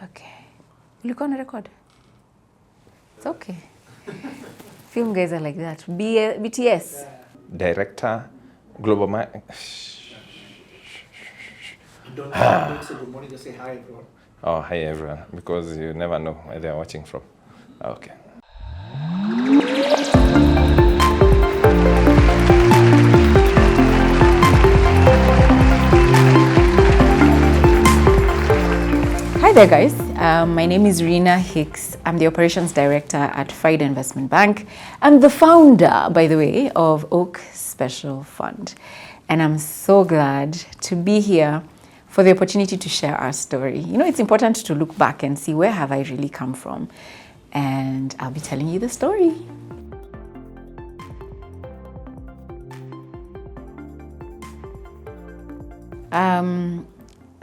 Okay. Ulikuwa na record? It's okay. Film guys are like that. BTS. Director, global Don't say good morning, just say hi everyone. Oh, hi everyone, because you never know where they're watching from. Okay. Hi there guys, my name is Rina Hicks. I'm the Operations Director at Faida Investment Bank. I'm the founder, by the way, of Oak Special Fund. And I'm so glad to be here for the opportunity to share our story. You know, it's important to look back and see where have I really come from. And I'll be telling you the story.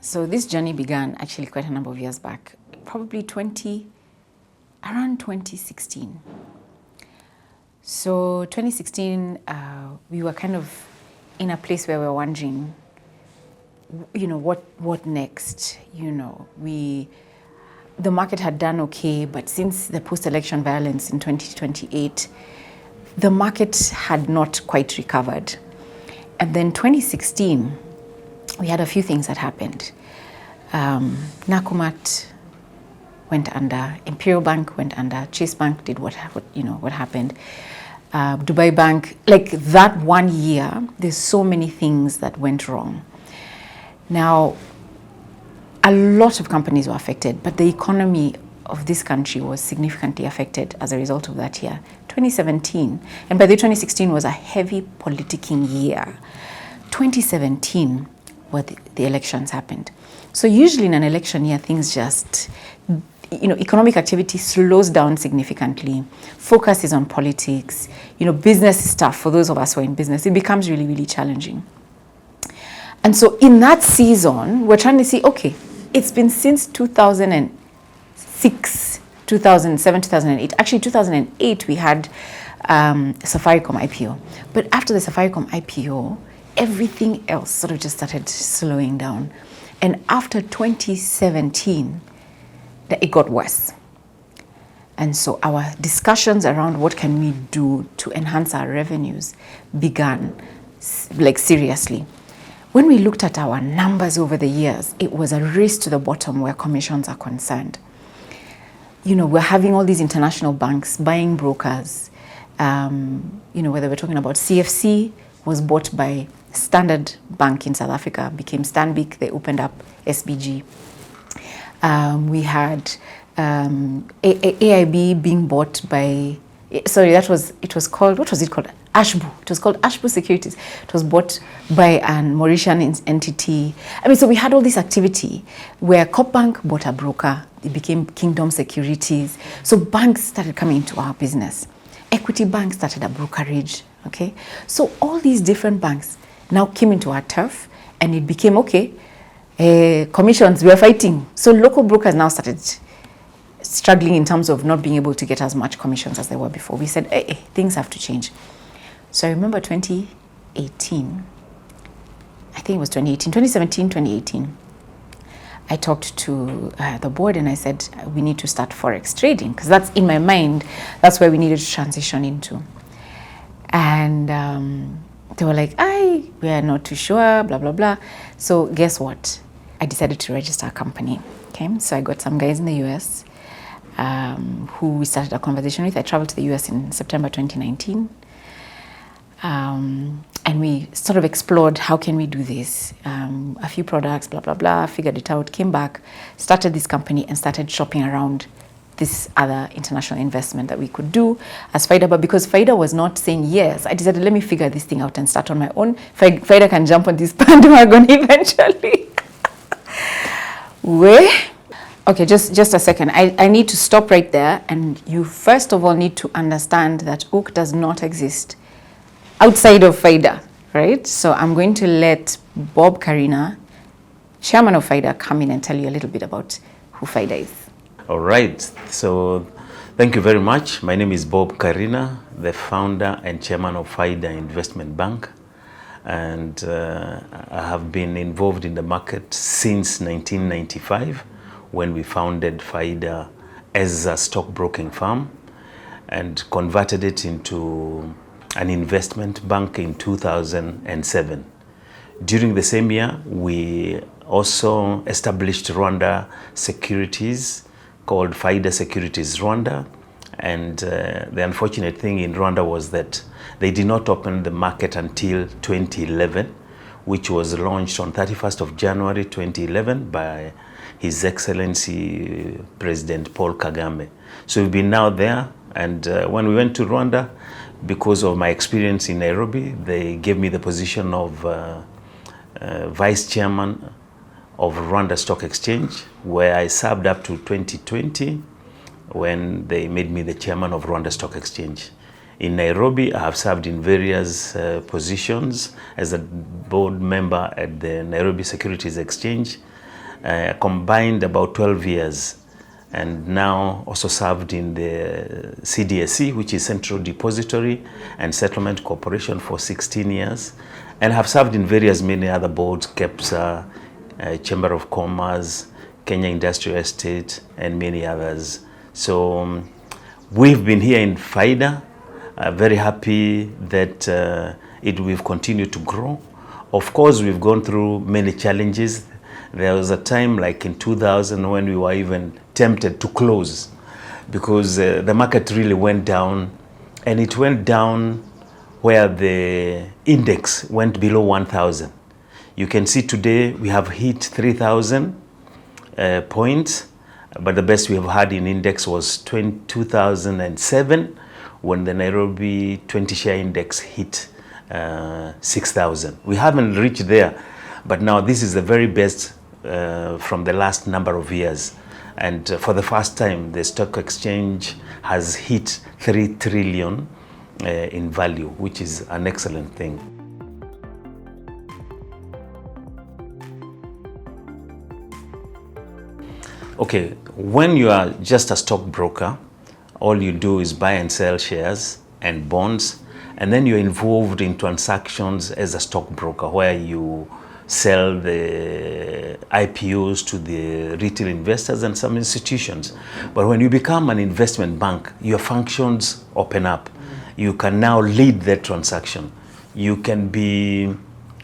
So this journey began actually quite a number of years back, probably around 2016. So 2016, we were kind of in a place where we were wondering, you know, what next? You know, the market had done okay, but since the post-election violence in 2028, the market had not quite recovered. And then 2016, we had a few things that happened. Nakumat went under, Imperial Bank went under, Chase Bank did what happened. Dubai Bank, like that 1 year, there's so many things that went wrong. Now, a lot of companies were affected, but the economy of this country was significantly affected as a result of that year. 2017, and by the 2016 was a heavy politicking year. 2017, where the elections happened. So usually in an election year, things just, you know, economic activity slows down significantly. Focus is on politics. You know, business is tough. For those of us who are in business, it becomes really, really challenging. And so in that season, we're trying to see, okay, it's been since 2006, 2007, 2008. Actually, 2008, we had Safaricom IPO. But after the Safaricom IPO, everything else sort of just started slowing down. And after 2017, it got worse. And so our discussions around what can we do to enhance our revenues began, like, seriously. When we looked at our numbers over the years, it was a race to the bottom where commissions are concerned. You know, we're having all these international banks buying brokers. You know, whether we're talking about CFC was bought by Standard Bank in South Africa, became Stanbic, they opened up SBG. We had AIB being bought by, sorry, it was called, what was it called? Ashbu. It was called Ashbu Securities. It was bought by an Mauritian entity. I mean, so we had all this activity where Coop Bank bought a broker. It became Kingdom Securities. So banks started coming into our business. Equity Bank started a brokerage, okay? So all these different banks now came into our turf, and it became, okay, commissions, we are fighting. So local brokers now started struggling in terms of not being able to get as much commissions as they were before. We said, hey, things have to change. So I remember 2018, I think it was 2017, 2018. I talked to the board and I said, we need to start Forex trading, because that's in my mind, that's where we needed to transition into. And they were like, we are not too sure, blah, blah, blah. So guess what? I decided to register a company. Okay, so I got some guys in the US who we started a conversation with. I traveled to the US in September 2019. And we sort of explored, how can we do this? A few products, blah, blah, blah, figured it out, came back, started this company and started shopping around this other international investment that we could do as Faida. But because Faida was not saying yes, I decided, let me figure this thing out and start on my own. Faida can jump on this bandwagon eventually. Where? Okay, just a second. I need to stop right there. And you first of all need to understand that Oak does not exist outside of Faida, right? So I'm going to let Bob Karina, chairman of Faida, come in and tell you a little bit about who Faida is. All right, so thank you very much. My name is Bob Karina, the founder and chairman of Faida Investment Bank. And I have been involved in the market since 1995 when we founded Faida as a stockbroking firm and converted it into an investment bank in 2007. During the same year, we also established Rwanda Securities, called Faida Securities Rwanda. And the unfortunate thing in Rwanda was that they did not open the market until 2011, which was launched on 31st of January 2011 by His Excellency President Paul Kagame. So we've been now there, and when we went to Rwanda, because of my experience in Nairobi, they gave me the position of Vice Chairman of Rwanda Stock Exchange, where I served up to 2020 when they made me the Chairman of Rwanda Stock Exchange. In Nairobi, I have served in various positions as a board member at the Nairobi Securities Exchange, combined about 12 years, and now also served in the CDSC, which is Central Depository and Settlement Corporation, for 16 years, and have served in many other boards, KEPSA, Chamber of Commerce, Kenya Industrial Estate, and many others. So we've been here in Faida, very happy that we've continued to grow. Of course, we've gone through many challenges. There was a time like in 2000 when we were even tempted to close because the market really went down, and it went down where the index went below 1,000. You can see today we have hit 3,000 points, but the best we have had in index was 2007 when the Nairobi 20 share index hit 6,000. We haven't reached there, but now this is the very best from the last number of years. And for the first time, the stock exchange has hit 3 trillion in value, which is an excellent thing. Okay, when you are just a stockbroker, all you do is buy and sell shares and bonds, and then you're involved in transactions as a stockbroker where you sell the IPOs to the retail investors and some institutions. But when you become an investment bank, your functions open up. You can now lead that transaction. You can be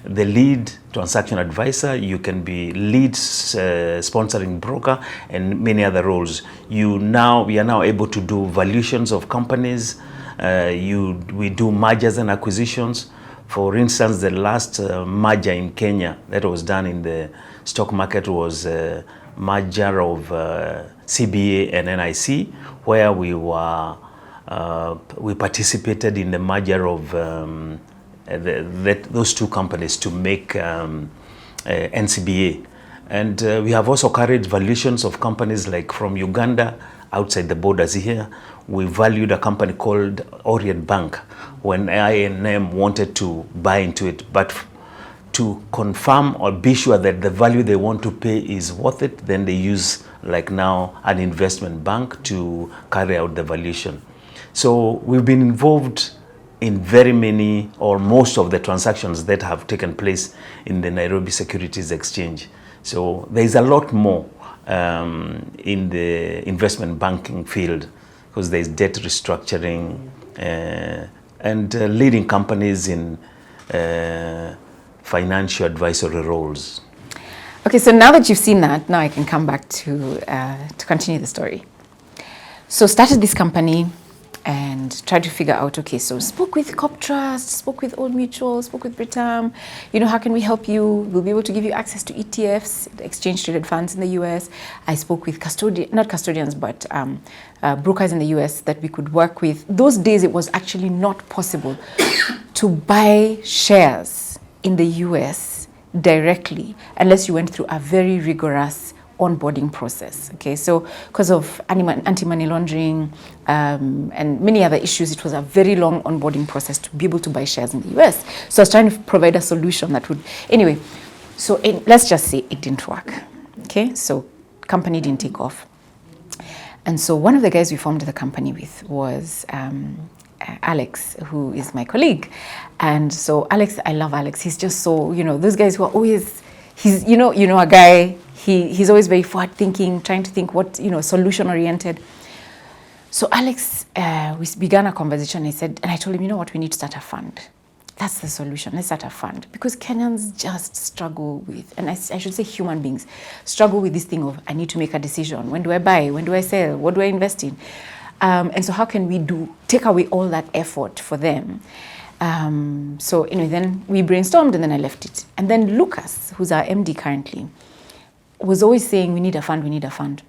the lead transaction advisor, you can be lead sponsoring broker, and many other roles. We are now able to do valuations of companies. We do mergers and acquisitions. For instance, the last merger in Kenya that was done in the stock market was a merger of CBA and NIC, where we participated in the merger of those two companies to make NCBA. And we have also carried valuations of companies like from Uganda, outside the borders here. We valued a company called Orient Bank when INM wanted to buy into it. But to confirm or be sure that the value they want to pay is worth it, then they use, like now, an investment bank to carry out the valuation. So we've been involved in very many or most of the transactions that have taken place in the Nairobi Securities Exchange. So there is a lot more in the investment banking field, because there is debt restructuring and leading companies in financial advisory roles. Okay, so now that you've seen that, now I can come back to continue the story. So started this company and tried to figure out, okay, so spoke with Corp Trust, spoke with Old Mutual, spoke with Britam, how can we help you? We'll be able to give you access to ETFs, exchange traded funds in the US. I spoke with not custodians, but brokers in the US that we could work with. Those days it was actually not possible to buy shares in the US directly unless you went through a very rigorous onboarding process. Okay, so because of anti-money laundering and many other issues, it was a very long onboarding process to be able to buy shares in the US. So I was trying to provide a solution that would, anyway, so let's just say it didn't work. Okay, so company didn't take off. And so one of the guys we formed the company with was Alex, who is my colleague. And so Alex, I love Alex. He's just so, those guys who are always he's, a guy, he's always very forward thinking, trying to think what, solution oriented. So Alex, we began a conversation. And I told him, you know what, we need to start a fund. That's the solution. Let's start a fund. Because Kenyans just struggle with, and I should say human beings, struggle with this thing of, I need to make a decision. When do I buy? When do I sell? What do I invest in? And so how can we take away all that effort for them? So anyway, then we brainstormed and then I left it. And then Lucas, who's our MD currently, was always saying, we need a fund, we need a fund.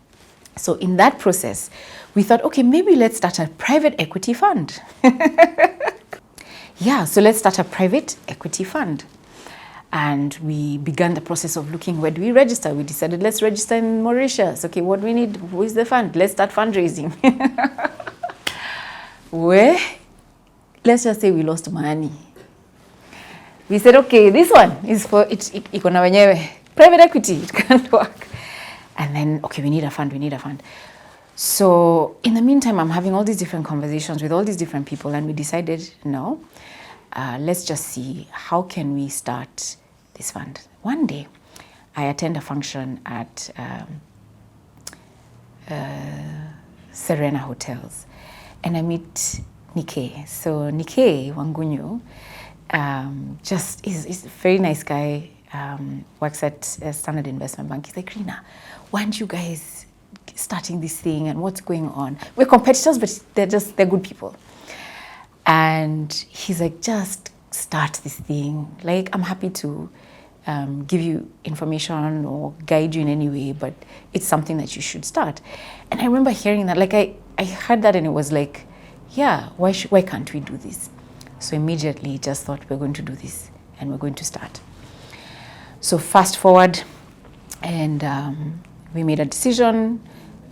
So in that process, we thought, okay, maybe let's start a private equity fund. Yeah, so let's start a private equity fund. And we began the process of looking, where do we register? We decided, let's register in Mauritius. Okay, what do we need? Who is the fund? Let's start fundraising. Where? Let's just say we lost money. We said, okay, this one is for, iko na wenyewe. Private equity, it can't work. And then, okay, we need a fund. So in the meantime, I'm having all these different conversations with all these different people, and we decided, no, let's just see how can we start this fund. One day, I attend a function at Serena Hotels, and I meet Nike. So Nike Wangunyu just is a very nice guy, works at Standard Investment Bank. He's like, Rina, why aren't you guys starting this thing and what's going on? We're competitors, but they're good people. And he's like, just start this thing. Like, I'm happy to give you information or guide you in any way, but it's something that you should start. And I remember hearing that, like I heard that and it was like, yeah, why can't we do this? So immediately just thought, we're going to do this and we're going to start. So fast forward, and we made a decision,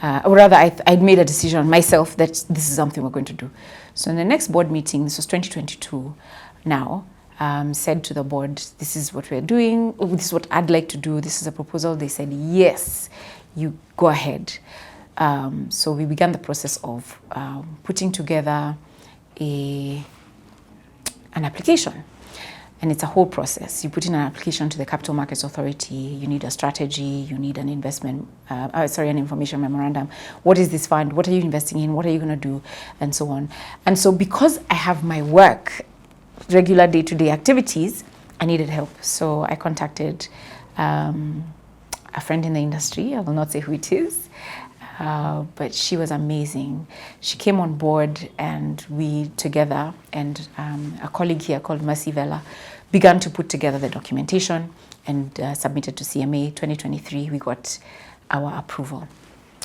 or rather I'd made a decision myself that this is something we're going to do. So in the next board meeting, this was 2022 now, said to the board, this is what we're doing, this is what I'd like to do, this is a proposal. They said, yes, you go ahead. So we began the process of putting together an application. And it's a whole process. You put in an application to the Capital Markets Authority, you need a strategy, you need an an information memorandum. What is this fund? What are you investing in? What are you going to do? And so on. And so because I have my work, regular day-to-day activities, I needed help. So I contacted a friend in the industry. I will not say who it is, but she was amazing. She came on board and we together, and a colleague here called Mercy Vela, began to put together the documentation and submitted to CMA. 2023, we got our approval.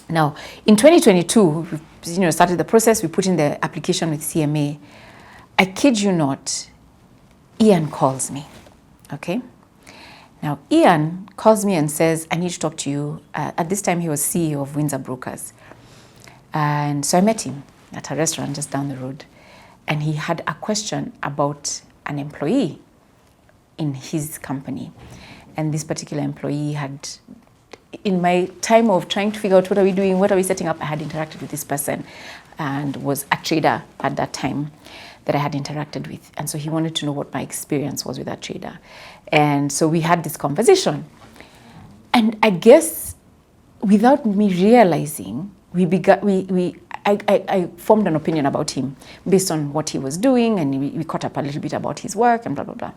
Now, in 2022, we started the process, we put in the application with CMA. I kid you not, Ian calls me, okay? Now, Ian calls me and says, I need to talk to you. At this time, he was CEO of Windsor Brokers. And so I met him at a restaurant just down the road. And he had a question about an employee in his company. And this particular employee had, in my time of trying to figure out what are we doing, what are we setting up, I had interacted with this person and was a trader at that time that I had interacted with. And so he wanted to know what my experience was with that trader. And so we had this conversation. And I guess without me realizing, I formed an opinion about him based on what he was doing, and we caught up a little bit about his work and blah, blah, blah.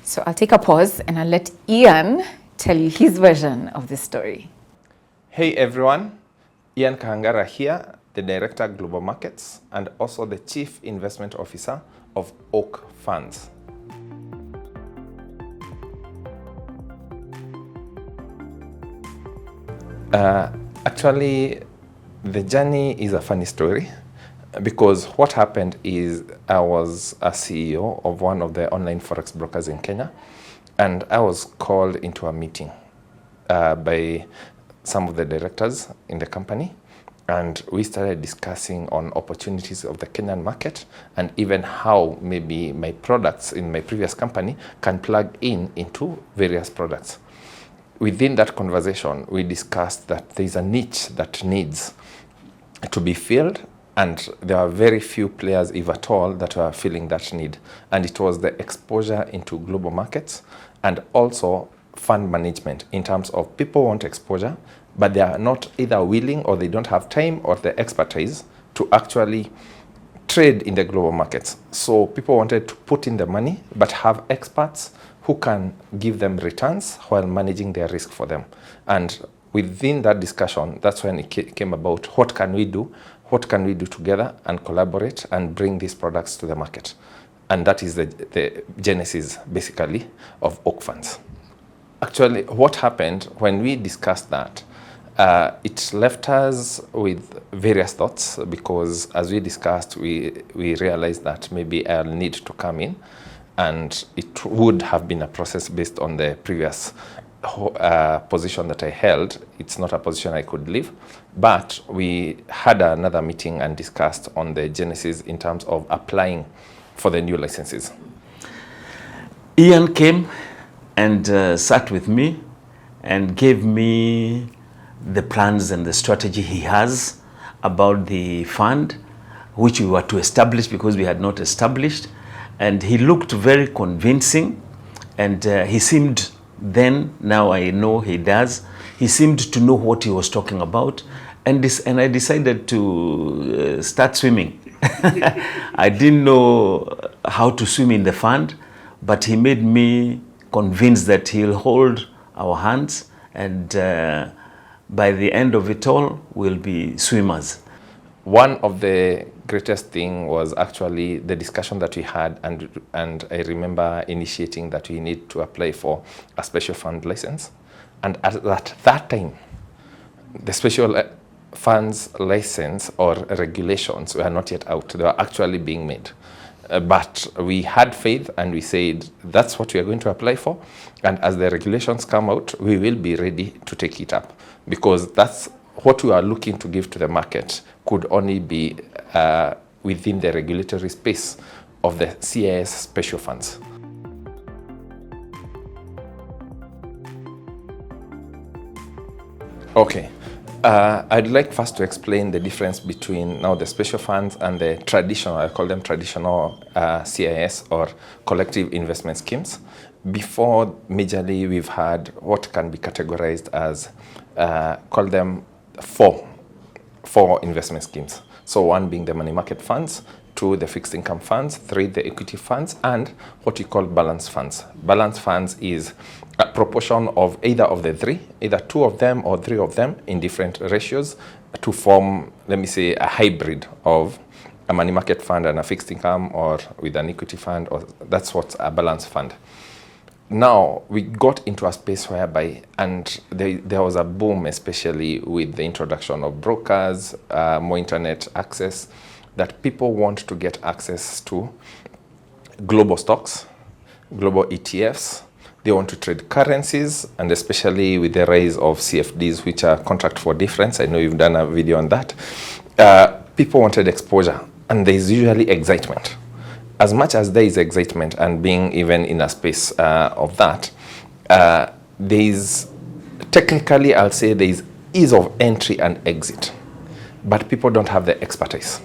So I'll take a pause and I'll let Ian tell you his version of this story. Hey everyone, Ian Kangara here, the Director Global Markets and also the Chief Investment Officer of Oak Funds. Actually, the journey is a funny story because what happened is I was a CEO of one of the online forex brokers in Kenya, and I was called into a meeting by some of the directors in the company, and we started discussing on opportunities of the Kenyan market and even how maybe my products in my previous company can plug into various products. Within that conversation, we discussed that there's a niche that needs to be filled, and there are very few players, if at all, that were filling that need. And it was the exposure into global markets and also fund management in terms of people want exposure, but they are not either willing or they don't have time or the expertise to actually trade in the global markets. So people wanted to put in the money, but have experts who can give them returns while managing their risk for them. And within that discussion, that's when it came about what can we do together and collaborate and bring these products to the market. And that is the genesis, basically, of Oak Funds. Actually, what happened when we discussed that, it left us with various thoughts because, as we discussed, we realized that maybe I'll need to come in, and it would have been a process based on the previous position that I held. It's not a position I could leave, but we had another meeting and discussed on the genesis in terms of applying for the new licenses. Ian came and sat with me and gave me the plans and the strategy he has about the fund, which we were to establish because we had not established. And he looked very convincing, and he seemed then, now I know he does, he seemed to know what he was talking about. And I decided to start swimming. I didn't know how to swim in the fund, but he made me convinced that he'll hold our hands, and by the end of it all, we'll be swimmers. One of the greatest thing was actually the discussion that we had, and I remember initiating that we need to apply for a special fund license. And at that time, the special funds license or regulations were not yet out. They were actually being made. But we had faith and we said, that's what we are going to apply for. And as the regulations come out, we will be ready to take it up, because that's what we are looking to give to the market could only be within the regulatory space of the CIS special funds. Okay. I'd like first to explain the difference between now the special funds and the traditional, I call them traditional CIS or collective investment schemes. Before, majorly, we've had what can be categorized as, call them four investment schemes. So one being the money market funds, two, the fixed income funds, three, the equity funds, and what we call balance funds. Balance funds is a proportion of either of the three, either two of them or three of them in different ratios to form, let me say, a hybrid of a money market fund and a fixed income, or with an equity fund, or that's what's a balance fund. Now, we got into a space whereby, and there was a boom, especially with the introduction of brokers, more internet access, that people want to get access to global stocks, global ETFs. They want to trade currencies, and especially with the rise of CFDs, which are contract for difference. I know you've done a video on that. People wanted exposure, and there's usually excitement. As much as there is excitement, and being even in a space of that, there's technically, I'll say, there's ease of entry and exit, but people don't have the expertise.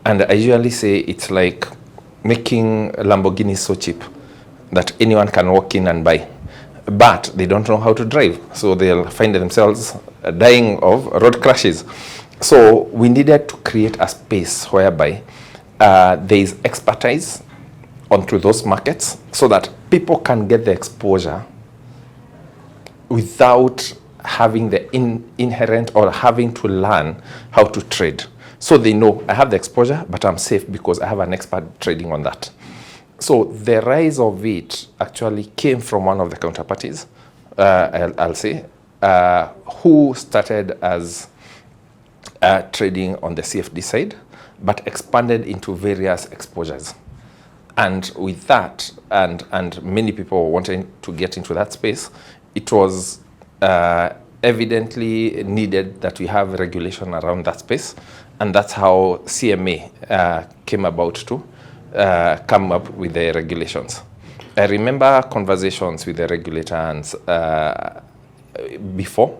And I usually say it's like making Lamborghinis so cheap that anyone can walk in and buy, but they don't know how to drive, so they'll find themselves dying of road crashes. So we needed to create a space whereby there is expertise onto those markets, so that people can get the exposure without having the inherent or having to learn how to trade. So they know, I have the exposure, but I'm safe because I have an expert trading on that. So the rise of it actually came from one of the counterparties, I'll say, who started as trading on the CFD side, but expanded into various exposures. And with that, and many people wanting to get into that space, it was evidently needed that we have regulation around that space. And that's how CMA came about to come up with the regulations. I remember conversations with the regulators before,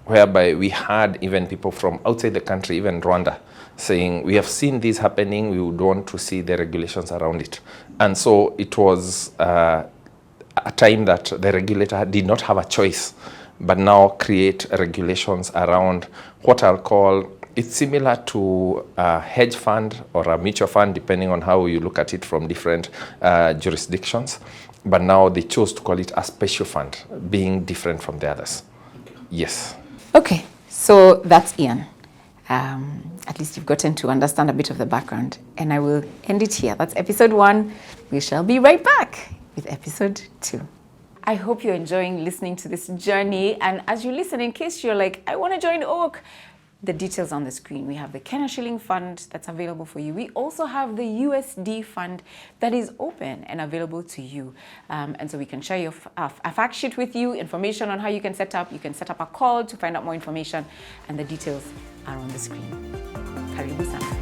whereby we had even people from outside the country, even Rwanda, saying, we have seen this happening, we would want to see the regulations around it. And so it was a time that the regulator did not have a choice, but now create regulations around what I'll call, it's similar to a hedge fund or a mutual fund, depending on how you look at it from different jurisdictions. But now they chose to call it a special fund, being different from the others. Yes. Okay, so that's Ian. At least you've gotten to understand a bit of the background. And I will end it here. That's episode 1. We shall be right back with episode 2. I hope you're enjoying listening to this journey. And as you listen, in case you're like, I want to join Oak, the details on the screen. We have the Kenya Shilling Fund that's available for you. We also have the USD Fund that is open and available to you. And so we can share a fact sheet with you, information on how you can set up. You can set up a call to find out more information, and the details are on the screen. Karibu sana.